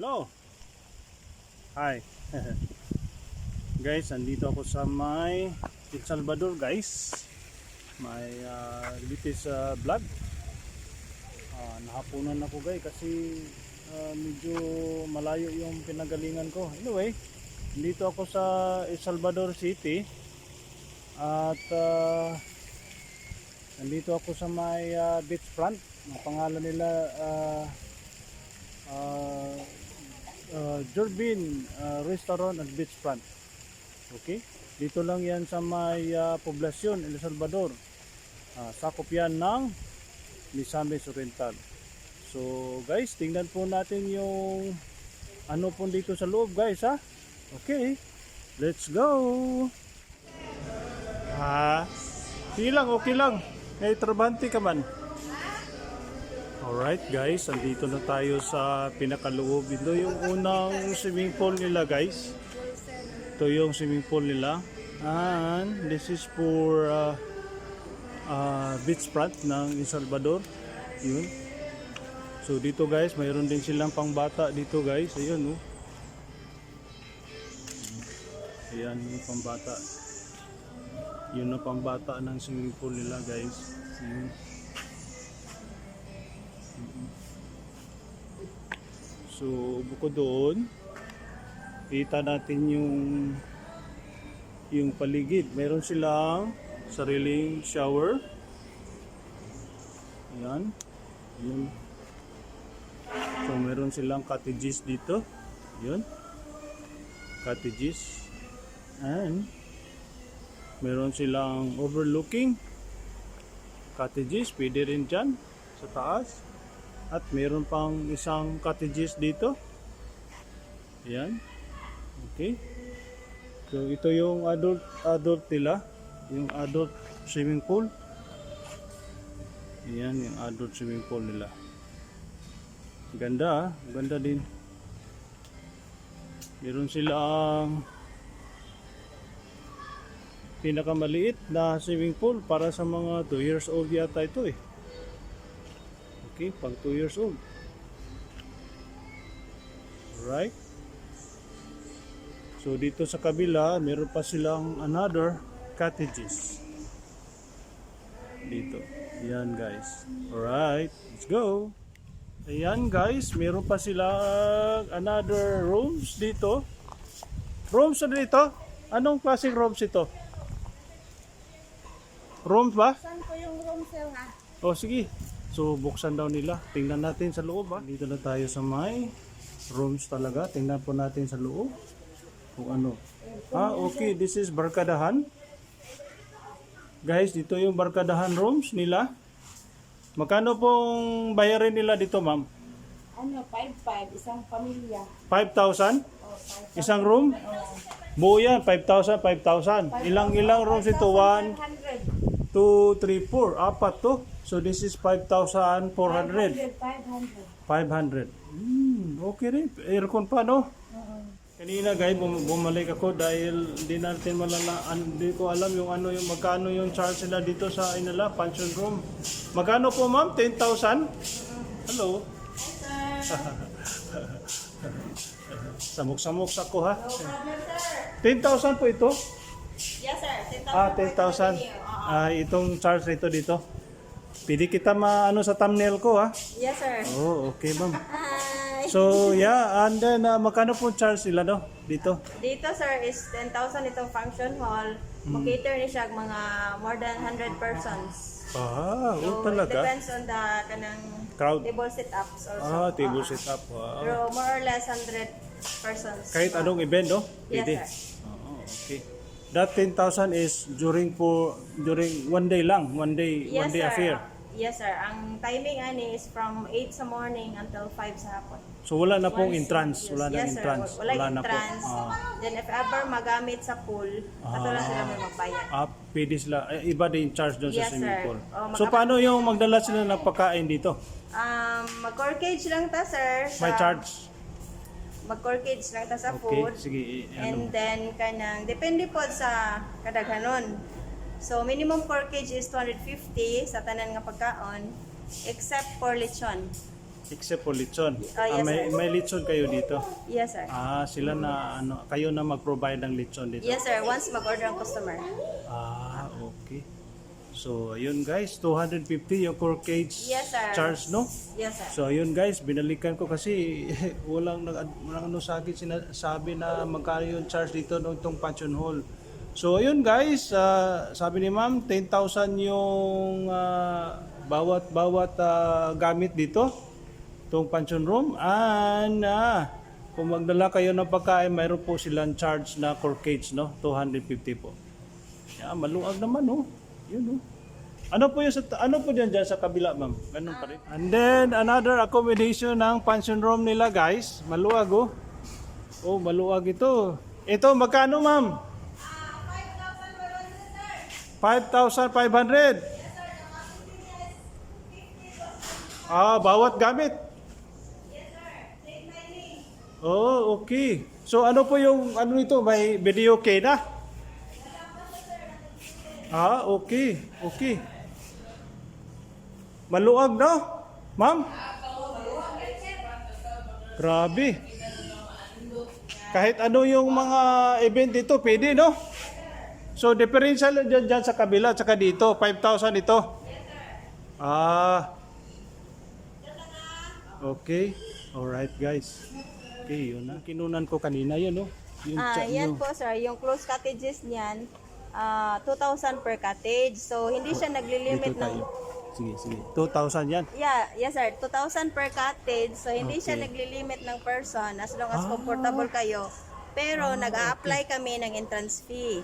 Hello. Hi. Guys, andito ako sa may El Salvador, guys. May latest vlog. Nahapunan ako, guys, kasi medyo malayo yung pinagalingan ko. Anyway, andito ako sa El Salvador City. At andito ako sa may beachfront. Ang pangalan nila Jorbin Restaurant at Beachfront. Okay? Dito lang yan sa may poblasyon El Salvador. Sakop yan ng Misamis Oriental. So guys, tingnan po natin yung ano po dito sa loob, guys, ha? Okay, let's go. Okay lang. May trabante ka man. Alright guys, andito na tayo sa pinakaloob. Ito yung unang swimming pool nila, guys. Ito yung swimming pool nila. And this is for beachfront ng El Salvador. Yun. So dito, guys, mayroon din silang pangbata dito, guys. Ayun, oh. Ayan yung pangbata. Yun ang pangbata ng swimming pool nila, guys. Yun. So bukod doon, kita natin yung paligid. Meron silang sariling shower. Ayan. Ayan. So meron silang cottages dito. Ayan. Cottages. And meron silang overlooking cottages. Pwede rin dyan sa taas. At meron pang isang cottages dito. Ayan. Okay. So ito yung adult nila. Yung adult swimming pool. Ayan yung adult swimming pool nila. Ganda, ganda din. Meron silang pinakamaliit na swimming pool para sa mga 2 years old yata ito, eh. Okay, pang 2 years old. Right. So dito sa kabila, meron pa silang another cottages. Dito. Ayan, guys. Alright, let's go. Ayan, guys, meron pa silang another rooms dito. Rooms na dito? Anong klaseng rooms ito? Rooms ba? Saan po yung room, sir, ha? Oh, sige. So buksan daw nila. Tingnan natin sa loob, ha. Dito na tayo sa may rooms talaga. Tingnan po natin sa loob kung ano. Okay, this is Barkadahan. Guys, dito yung Barkadahan rooms nila. Magkano pong bayarin nila dito, ma'am? Ano, 5,500, isang pamilya. 5,000? Isang room? Buo yan, 5,000, 5,000. Ilang rooms ito? 1, 2, 3, 4. Apat to. So this is 5,400. 500. Okay rin. Aircon pa, no? Kanina, guys, bumalik ako dahil hindi ko alam yung ano, yung magkano yung charge nila dito sa inala pension room. Magkano po, ma'am? 10,000? Hello. Samok-samok ako, ha? 10,000 po ito? Yes, sir. 10,000. 10,000. Itong charge nito dito. Pwede kita maano sa thumbnail ko ha. Yes, sir. Oh, okay ma'am. Hi. So yeah, and then magkano po charge nila no dito? Dito, sir, is 10,000 itong function hall. Mag-cater ni siya mga more than 100 persons. Ah, So, oh it talaga. depends on the kanang Crowd. table setups also. Ah, table setup. Pero Wow. more or less 100 persons. Kahit anong event no? Yes, Pwede. sir. Oo, okay. That 10,000 is during one day lang, one day affair. Yes, sir. Ang timing ani is from 8 sa morning until 5 sa hapon. So wala na pong Once entrance, in- wala na yes, sir. entrance. Wala na po. entrance. Then if ever magamit sa pool, ato lang sila may magbayad. Pwede sila, iba din charge doon sa Yes, swimming sir. pool. Oh, So paano yung magdala sila ng pagkain dito? Mag-corkage lang ta, sir. May charge? Mag-corkage lang ta sa Okay, food. sige. And then kanang depende po sa kadaghanon. So minimum corkage is 250 sa tanan nga pagkaon except for lechon. Except for lechon. Yes, sir. May lechon kayo dito? Yes, sir. Sila na, kayo na mag-provide ng lechon dito? Yes, sir. Once mag-order ang customer. Okay. So, ayun guys, 250 yung corkage Yes, sir. charge, no? Yes, sir. So, ayun guys, binalikan ko kasi walang ano sa akin sinasabi na magkano yung charge dito ng itong pension hall. So, ayun guys, sabi ni ma'am, 10,000 yung bawat gamit dito, itong pension room. And kung magdala kayo ng pagkain, mayroon po silang charge na corkage, no? 250 po. Yeah, maluag naman, no? Yun, no? Ano po diyan sa kabila, ma'am? Ganun pa rin. And then another accommodation ng pension room nila, guys. Maluag, oh. Oh, maluag ito. Ito magkano, ma'am? 5,500. Bawat gamit. Oh, okay. So ano po yung nito? May video okay na? Okay. Okay. Maluag, no? Ma'am? Grabe. Kahit ano yung mga event dito, pwede, no? So, differential dyan sa kabila, tsaka dito, 5,000 ito. Okay. Alright, guys. Okay, yun na. Kinunan ko kanina yun, no? Yan po, sir. Yung closed cottages niyan, 2,000 per cottage. So, hindi siya naglilimit Dito ng... tayo. Sige. 2,000 yan. Yes, sir. 2,000 per cottage. So, hindi siya Okay. naglilimit ng person as long as comfortable kayo. Pero, nag-a-apply kami ng entrance fee.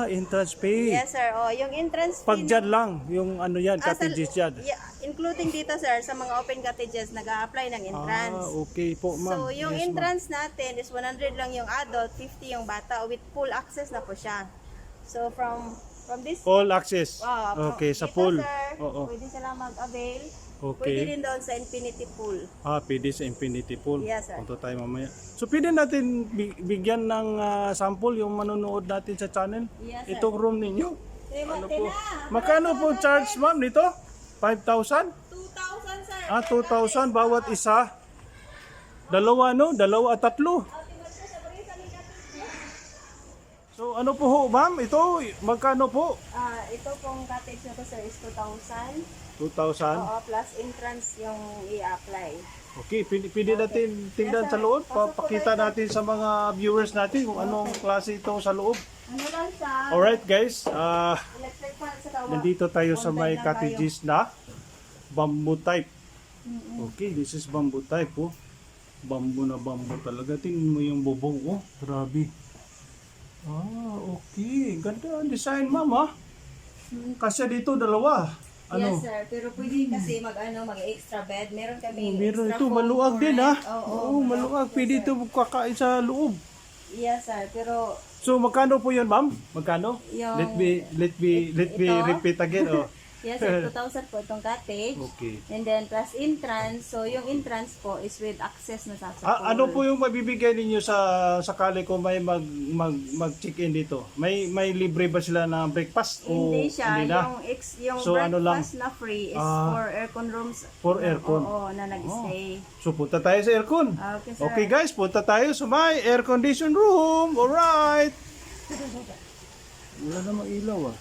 Entrance fee. Yes, sir. Yung entrance fee... Pag dyan lang, yung ano yan, cottages dyan. Including dito, sir, sa mga open cottages, nag-a-apply ng entrance. Okay po, ma'am. So, yung Yes, ma'am. entrance natin is 100 lang yung adult, 50 yung bata, with full access na po siya. So, from this... All access. Okay, sa dito, pool. sir, Oo. pwede sila mag-avail. Okay. Pwede din doon sa infinity pool. Pwede sa infinity pool. Yes, sir. Punta tayo mamaya. So, pwede natin bigyan ng sample yung manonood natin sa channel? Yes, sir. Itong room ninyo. Ano Po. Magkano po charge, ma'am, nito? 5,000? 2,000, sir. 2,000 bawat isa. Dalawa, no? Dalawa at tatlo. So, ano po ho, ma'am? Ito, magkano po? Ito pong cottage na to, sir, is 2,000. 2,000. Oo, plus entrance yung i-apply. Okay, pwede natin tingnan Yes, sa sir. loob. Pasok po Pakita tayo. natin sa mga viewers natin kung anong klase ito sa loob. Ano lang siya? Alright guys, Electric fan sa tawa. nandito tayo sa may Online lang cottages na bamboo type. Okay, this is bamboo type, oh. Bamboo na bamboo talaga. Tingnan mo yung bubong, oh. Grabe. Okay. Ganda ang design, ma'am, ha? Kasi dito dalawa. Ano? Yes, sir. Pero pwede kasi mag-extra bed. Meron kami Meron extra ito, foam maluag for din, rent. ha? Oo, maluag. Pwede ito kakain sa loob. Yes, sir. Pero So magkano po 'yun, ma'am? Magkano? Yung- Let me Ito? repeat again, oh. yes, sir. 2,000 po itong cottage. Okay. And then plus entrance. So yung entrance po is with access na sa pool. Ano po yung mabibigay ninyo sa sakali kung may mag-check-in dito? May libre ba sila ng breakfast o Hindi siya. hindi na? Yung So, ano lang? breakfast na free is for aircon rooms. For aircon. Oo, na nag-stay. So punta tayo sa aircon. Okay, sir. Okay guys, punta tayo sa may air condition room. Alright. Wala namang ilaw, ah.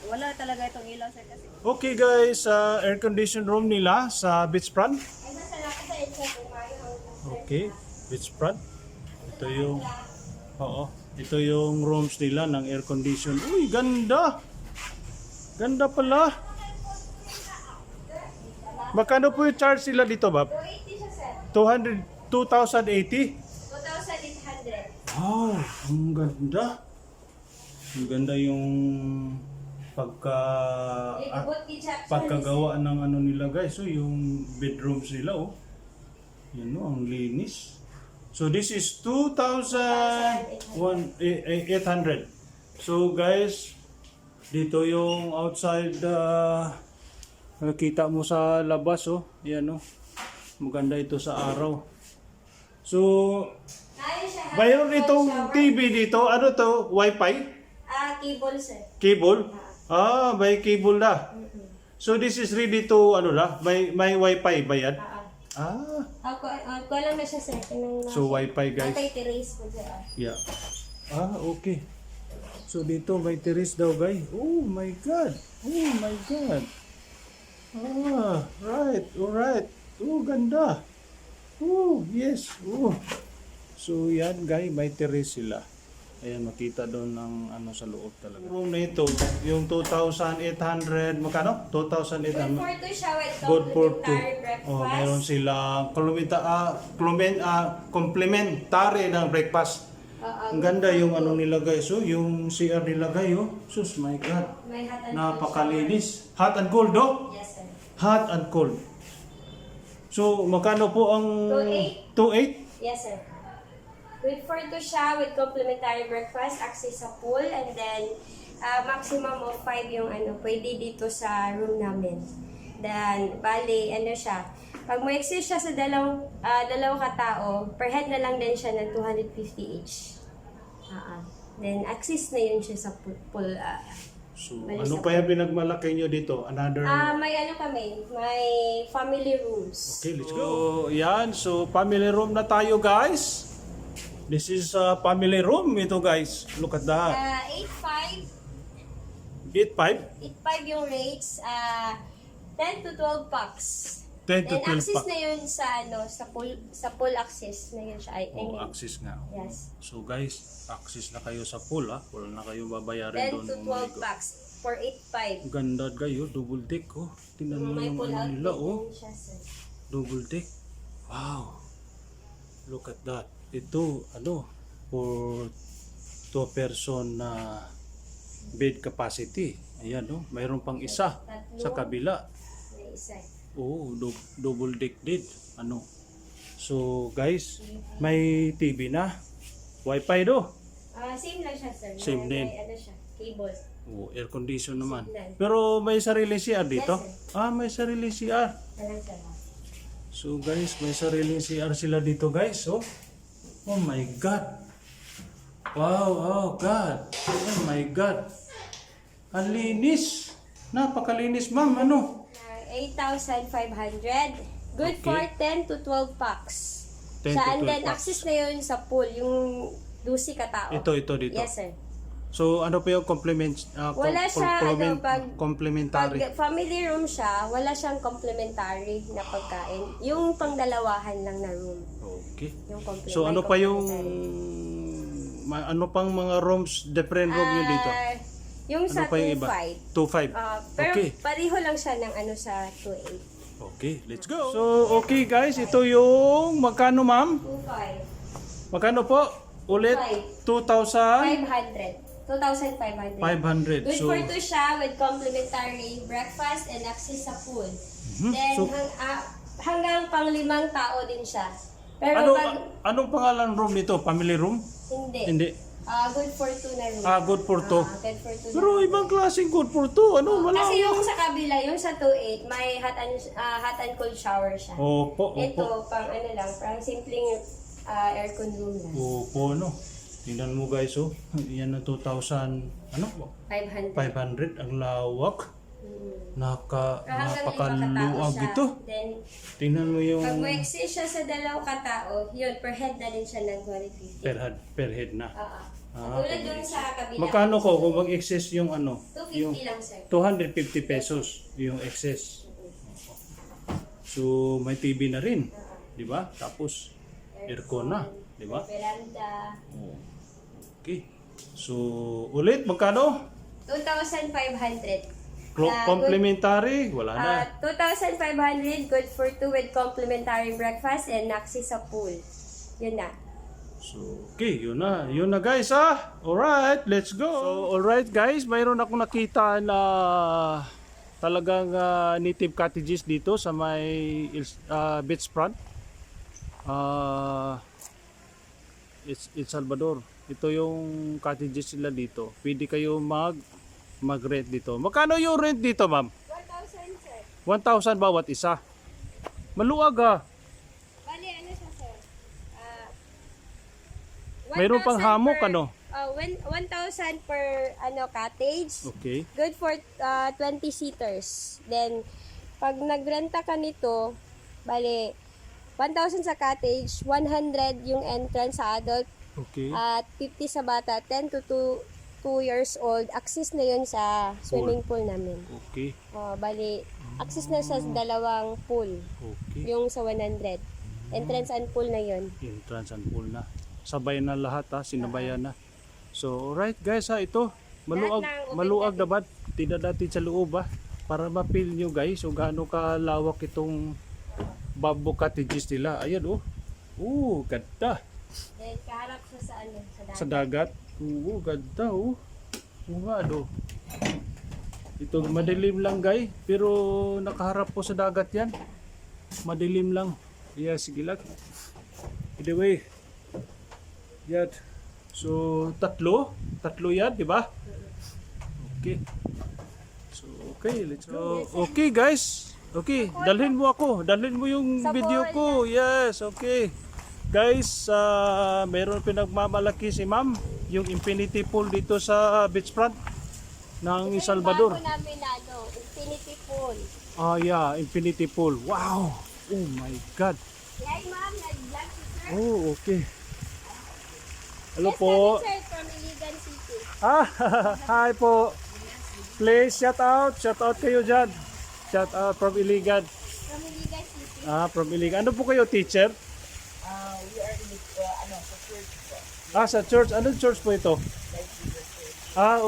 Wala talaga itong ilaw sir kasi. Okay guys, air conditioned room nila sa beachfront. Ay, nasa laki sa inyo kung Okay, beachfront. Ito yung, oo, ito yung rooms nila ng air condition. Uy, ganda! Ganda pala. Magkano po yung charge sila dito, Bob? 280 siya sir. 2,080? 2,800. Wow, ang ganda. Ang ganda yung pagkagawa ng ano nila guys. So yung bedrooms nila oh. Yan oh, ang linis. So this is 2,800. So guys, dito yung outside nakita mo sa labas oh. Yan oh. Maganda ito sa araw. So mayroon itong TV dito. Ano to? Wi-Fi? Cable sir. Cable? May cable na. So this is ready to ano na? May Wi-Fi ba yan? Ako lang na siya sir. So Wi-Fi guys. Atay terrace po sir. Yeah. Okay. So dito may terrace daw guys. Oh my God. Oh my God. Right. Alright. Oh ganda. Oh yes. Oh. So yan guys, may terrace sila. Ayan, makita doon ng ano sa loob talaga. Room na ito, yung 2,800, magkano? 2,800. Good for two siya with Good for two. complimentary breakfast. Mayroon silang complimentary ng breakfast. Ang ganda yung ano nila guys, oh, yung CR nila guys, oh. Sus, my God. May hot and Napakalinis. Hot and cold, oh? Yes sir. Hot and cold. So, magkano po ang 2,800? Yes sir. Good for two siya with complimentary breakfast, access sa pool, and then maximum of 5 yung ano, pwede dito sa room namin. Then, bali, ano siya, pag may exist siya sa dalawang katao, per head na lang din siya ng 250 each. Then, access na yun siya sa pool. So, ano pa yung pinagmalaki nyo dito? Another... may ano kami, may family rooms. Okay, let's go. So, yan. So, family room na tayo, guys. This is a family room ito, guys. Look at that. 8.5 8.5? yung rates, 10 to 12 packs. 10 to 12 And access pack. na yun sa ano, sa pool access na yun siya. Access nga. Yes. So, guys, access na kayo sa pool, ha? Wala na kayong babayarin 10 doon. to 12 packs for 8.5. Ganda, guys, oh. Double deck, oh. Tingnan mo May yung pull ano out nila, din oh. siya, sir. Double deck. Wow. Look at that. Ito, ano, for 2 person na bed capacity. Ayan, no? Mayroon pang isa sa kabila. May isa. Oo, double deck din. Ano? So, guys, may TV na. Wi-Fi do. Same lang siya, sir. Same din. May ano siya, cable. Oh, air condition naman. Signal. Pero may sarili CR dito? Yes, May sarili CR. Talang sir. So, guys, may sarili CR sila dito, guys. Oh my God. Wow, oh God. Oh my God. Ang linis. Napakalinis, ma'am. Ano? 8,500. Good for 10 to 12 packs. 10 to And 12 then packs. access na yun sa pool, yung 12 katao. Ito dito. Yes, sir. So, ano pa yung Wala siya, pag complementary? family room siya, wala siyang complimentary na pagkain. Yung pangdalawahan lang na room. Okay. Yung So, ano pa yung... complimentary. ano pang mga rooms, different room nyo dito? Yung Ano sa pa yung iba? 2.5. 2.5. Pero Okay. pareho lang siya ng ano sa 2.8. Okay, let's go. So, okay guys, ito yung... Magkano, ma'am? 2.5. Magkano po? Ulit? 2,000? 2,500. 500. Good So, for two siya with complimentary breakfast and access sa pool. Then, So- hanggang pang 5 tao din siya. Pero anong pangalan room nito? Family room? hindi. Hindi. Good for two na room. Good for two. Good for two Pero na. ibang klaseng good for two. Ano? Wala. Kasi yung sa kabila, yung sa 2.8, may hot and cold shower siya. Opo, Ito, pang ano lang, pang simpleng aircon room lang. Opo, no. Tingnan mo guys, oh. Yan na 2,000, ano? 500. 500. Ang lawak. Hanggang 5 Napakaluwag siya. ito. Then, Tingnan mo yung pag may exist siya sa 2 katao, yun, per head na din siya ng 250. per head na. Tulad dun sa kabila. Magkano ko kung mag-excess yung ano? 250 Yung lang, sir. 250 pesos yung excess. So may TV na rin, di ba? Tapos aircon na, di ba? Veranda. Okay. So ulit magkano? 2,500. Complimentary, wala na. 2,500, good for 2 with complimentary breakfast and access sa pool. Yun na. So, okay, yun na. Yun na guys Alright, let's go. So, alright guys, mayroon akong nakita na talagang native cottages dito sa may beachfront. El Salvador. Ito yung cottages nila dito. Pwede kayo mag-rent dito. Magkano yung rent dito, ma'am? 1,000, sir. 1,000 bawat isa. Maluwag Bali, ano siya, sir? Mayroon pang 1,000 hamok, per- ano? 1,000 per cottage. Okay. Good for 20 seaters. Then, pag nagrenta ka nito, bali, 1,000 sa cottage, 100 yung entrance sa adult, Okay. at 50 sa bata, 10 to 2 years old. Access na yun sa swimming pool namin. Okay. Bali, access na sa dalawang pool. Okay. Yung sa 100. Entrance and pool na yun. Entrance and pool na. Sabay na lahat sinabayan na. So, alright guys ito. Maluag, Lahat ng open maluag dapat. Tinadati sa loob para ma-feel nyo guys kung gaano kalawak itong bamboo cottages nila. Ayan ganda. Then, kaharap siya sa dagat. Sa dagat. Ganda Oo nga Ito madilim lang guys, pero nakaharap po sa dagat yan. Madilim lang. Yeah, sige lang. Anyway. Yan. So, tatlo yan, di ba? Okay. So, okay, let's go. Okay, guys. Okay, dalhin mo ako. Dalhin mo yung Sa video ko. pool. Yes, okay. Guys, meron pinagmamalaki si ma'am yung infinity pool dito sa beachfront ng El Salvador. Bago namin infinity pool. Yeah, infinity pool. Wow! Oh my God. Hi, ma'am. Nag-vlog si sir. Oh, okay. Hello Yes, po. kami, sir, from Iligan City. Hi po. Please shout out kayo dyan. Shout out from Iligan. From Iligan City. From Iligan. Ano po kayo, teacher? We are in sa church po. Sa church. Anong church po ito?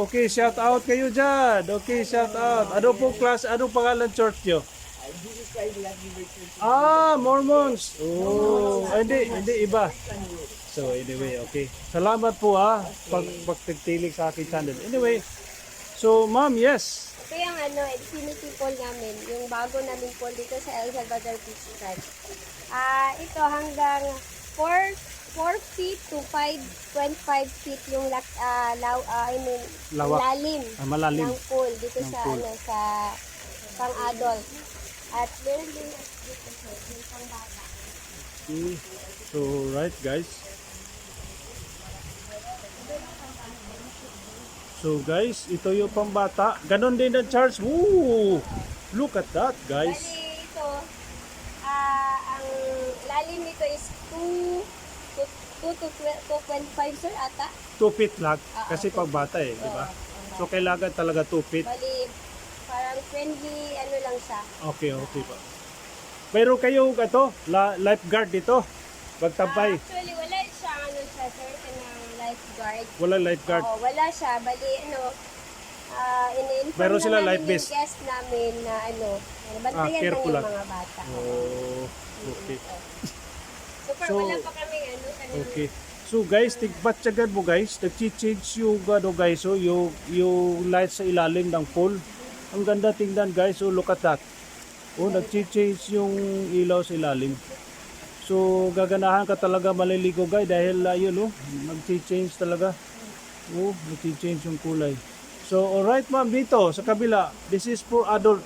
Okay. Shout out kayo dyan. Okay, shout out. Ano po class? Anong pangalan church nyo? Jesus Christ Love University. Mormons. Oh, hindi iba. So anyway, okay. Salamat po pagtagtilig sa aking channel. Anyway, so ma'am, yes. Ito yung infinity pool namin. Yung bago namin pool dito sa El Salvador Beach Front. Ito hanggang 4 feet to 5.5 feet yung Lawak. lalim Malalim. ng pool dito Ng sa pool. sa pang-adult. At meron din dito yung pang-bata. Okay. So right guys. So guys, ito yung pambata. Ganon din ang charge. Woo! Look at that, guys. Bali ito, ang lalim nito is 2 to 2.5 sir ata. 2 feet lang kasi pambata di ba? So kailangan talaga 2 feet. Bali, parang friendly lang siya. Okay pa. Pero kayo lifeguard dito. Magtabay. Actually, wala siya siya sir, kanang lifeguard. Wala lifeguard. Oo, wala siya. Bali, ini-inform Meron sila na life namin vest. yung guest namin na bantayan lang careful yung lang. mga bata. Oh, okay. So, wala pa kami Okay. So guys, tigbatsagan mo guys, nag-change yung guys, yung light sa ilalim ng pool. Ang ganda tingnan guys, look at that. Nag-change yung ilaw sa ilalim. So gaganahan ka talaga maliligo guys dahil nag-change talaga. Nag-change yung kulay. So alright ma'am, dito sa kabila, this is for adult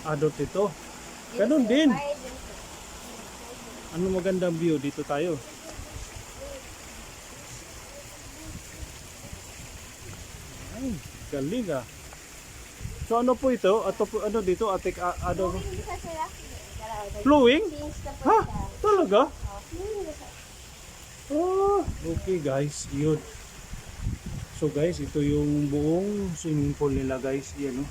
Adult ito. Ganun din. Ano magandang view dito tayo? Ay, galing So ano po ito? Ano dito? Flowing? Ha? Talaga? Okay guys, yun. So guys, ito yung buong swimming pool nila guys. Yan oh.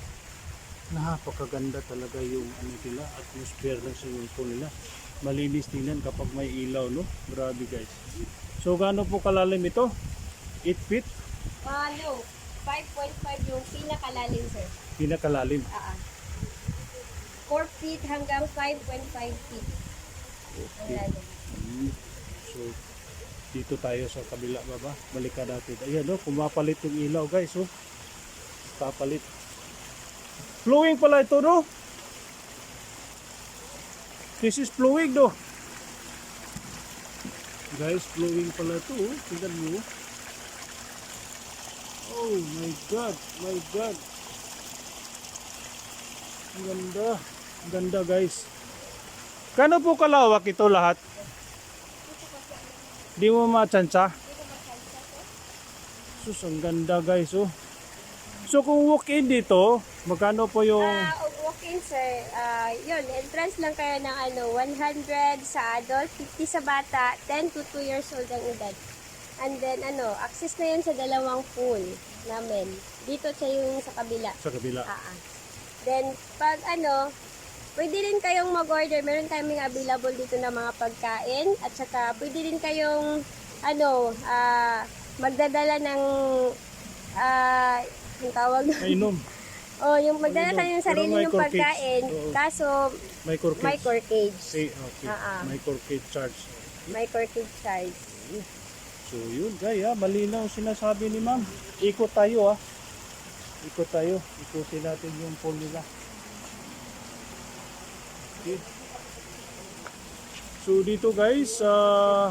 Napakaganda talaga yung ano nila, atmosphere ng swimming pool nila. Malinis tingnan kapag may ilaw, no? Grabe guys. So gaano po kalalim ito? 8 feet? No, 5.5 yung pinakalalim, sir. Pinakalalim. 4 feet hanggang 5.5 feet. Okay. Ang lalim. So dito tayo sa kabila baba. Balikan natin. Ayan no, pumapalit yung ilaw guys oh. Papalit. Flowing pala ito no. This is flowing no. Guys, flowing pala ito oh. Tingnan mo. Oh my god, my god. Ang ganda. Ang ganda guys. Kano po kalawak ito lahat? Di mo matsansa? Sus, ang ganda guys oh. So kung walk-in dito, magkano po yung... Walk-in, sir. Yun, entrance lang kayo ng 100 sa adult, 50 sa bata, 10 to 2 years old ang edad. And then access na yun sa dalawang pool namin. Dito sa yung sa kabila. Sa kabila. Then pag pwede rin kayong mag-order. Meron kaming available dito na mga pagkain. At saka pwede rin kayong magdadala ng yung tawag. Inom. Yung magdala tayo ng sarili Pero may ng pagkain. Oo. Kaso May corkage. may corkage. Okay. May corkage charge. May corkage charge. So yun guys malinaw sinasabi ni ma'am. Ikot tayo Ikot tayo. Ikutin natin yung pool nila. Okay. So dito guys,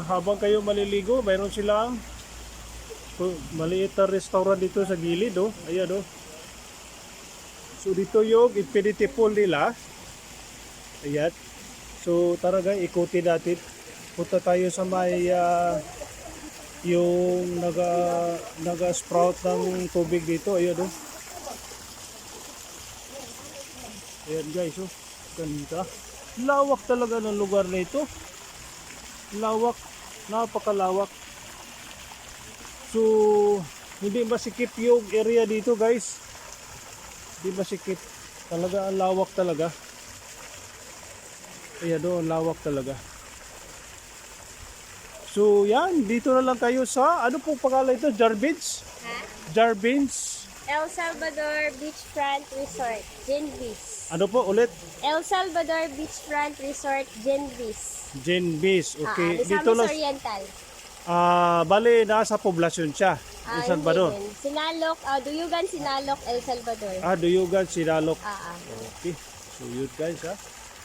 habang kayo maliligo, mayroon silang maliit na restaurant dito sa gilid oh. Ayan oh. So dito yung infinity pool nila. Ayan. So tara guys, ikutin natin. Punta tayo sa may yung naga-sprout ng tubig dito. Ayan oh. Ayan guys oh. Ganda. Lawak talaga ng lugar na ito. Lawak. Napakalawak. So hindi masikip yung area dito guys. Hindi masikip. Talaga ang lawak talaga. Ayan o, lawak talaga. So yan, dito na lang kayo sa, ano pong pangalan ito? Jarbins? Jarbins? El Salvador Beachfront Resort, Genvis. Ano po ulit? El Salvador Beachfront Resort, Genvis. Genvis. Okay. Dito Dito lang. Oriental. Bali, nasa poblasyon siya. El Salvador. Hindi din. Sinalok, Duyugan, Sinalok, El Salvador. Duyugan, Sinalok. Okay. So yun guys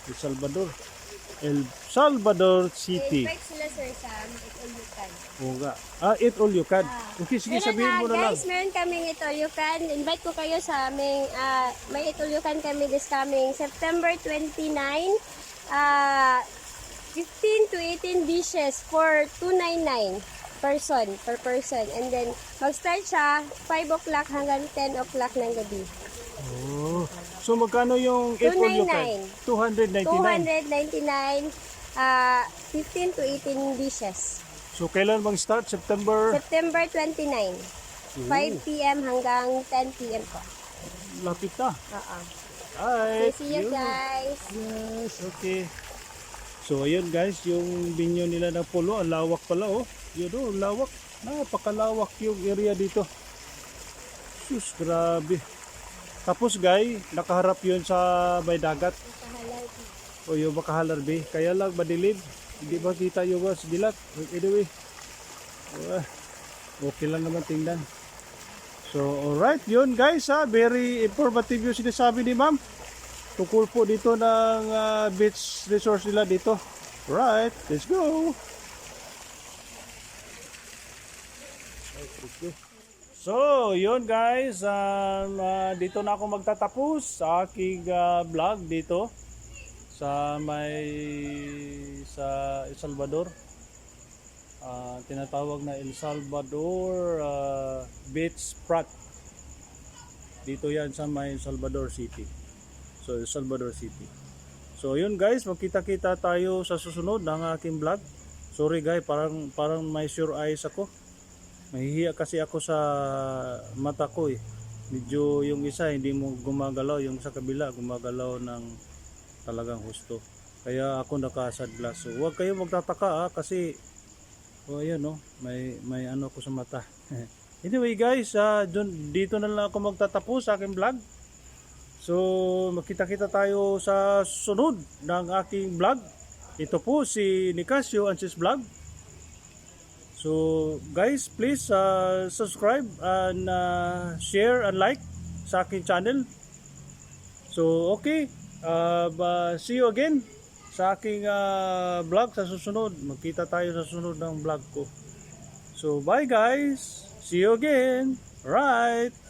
El Salvador. El Salvador City. I-invite sila sir sa Eat All You Can. Oo nga. Eat all you can. Okay, sige, sabihin mo na lang. Guys, meron kaming Eat All You Can. Invite ko kayo sa aming, may Eat All You Can kami this coming September 29. 15 to 18 dishes for $299 per person. And then, mag-start siya 5 o'clock hanggang 10 o'clock ng gabi. Oh. So magkano yung eat all you can? 299. 299, 15 to 18 dishes. So kailan mag-start? September? September 29. 5 p.m. hanggang 10 p.m. po. Lapit na. Okay, see you guys. Yes, okay. So ayun guys, yung binyo nila ng pulo, ang lawak pala oh. Yun oh, lawak. Napakalawak yung area dito. Sus, grabe. Tapos guys, nakaharap yun sa may dagat. O yung makahalarbi. Kaya lang madilim. Hindi ba kita yung was dilat. Anyway. Okay lang naman tingnan. So alright, yun guys very informative yung sinasabi ni ma'am. Tukul po dito ng beach resource nila dito. Alright, let's go. So, yun guys, dito na ako magtatapos sa aking vlog dito sa El Salvador. Tinatawag na El Salvador Beachfront. Dito yan sa may Salvador City. So, El Salvador City. So, yun guys, magkita-kita tayo sa susunod ng aking vlog. Sorry guys, parang may sure eyes ako. Mahihiya kasi ako sa mata ko eh. Medyo yung isa hindi mo gumagalaw, yung sa kabila gumagalaw ng talagang husto. Kaya ako naka-sad glass. So huwag kayo magtataka kasi ayan no, may ano ko sa mata. Anyway guys, dito na lang ako magtatapos sa aking vlog. So makita-kita tayo sa sunod ng aking vlog. Ito po si Nicasio and sis vlog. So guys, please subscribe and share and like sa aking channel. So okay, see you again sa aking vlog sa susunod. Magkita tayo sa susunod ng vlog ko. So bye guys, see you again. Right.